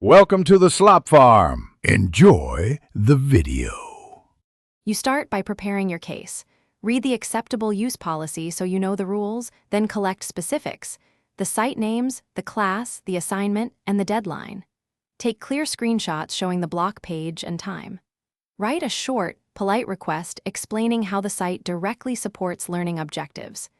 Welcome to the Slop Farm. Enjoy the video. You start by preparing your case. Read the acceptable use policy so you know the rules, then collect specifics: the site names, the class, the assignment, and the deadline. Take clear screenshots showing the block page and time. Write a short, polite request explaining how the site directly supports learning objectives.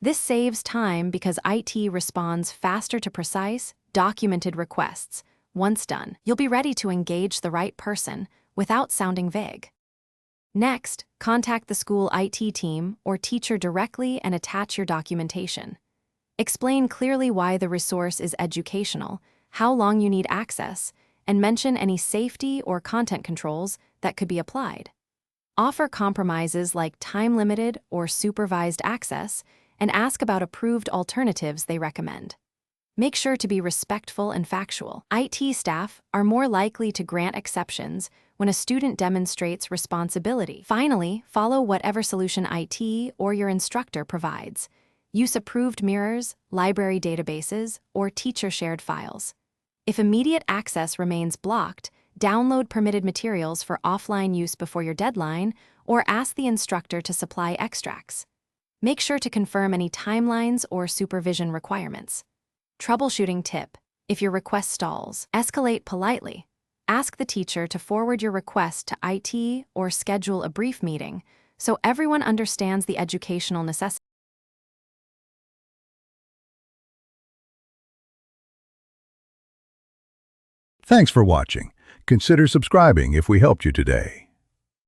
This saves time because IT responds faster to precise, documented requests. Once done, you'll be ready to engage the right person without sounding vague. Next, contact the school IT team or teacher directly and attach your documentation. Explain clearly why the resource is educational, how long you need access, and mention any safety or content controls that could be applied. Offer compromises like time-limited or supervised access, and ask about approved alternatives they recommend. Make sure to be respectful and factual. IT staff are more likely to grant exceptions when a student demonstrates responsibility. Finally, follow whatever solution IT or your instructor provides. Use approved mirrors, library databases, or teacher-shared files. If immediate access remains blocked, download permitted materials for offline use before your deadline, or ask the instructor to supply extracts. Make sure to confirm any timelines or supervision requirements. Troubleshooting tip: if your request stalls, escalate politely. Ask the teacher to forward your request to IT or schedule a brief meeting so everyone understands the educational necessity. Thanks for watching. Consider subscribing if we helped you today.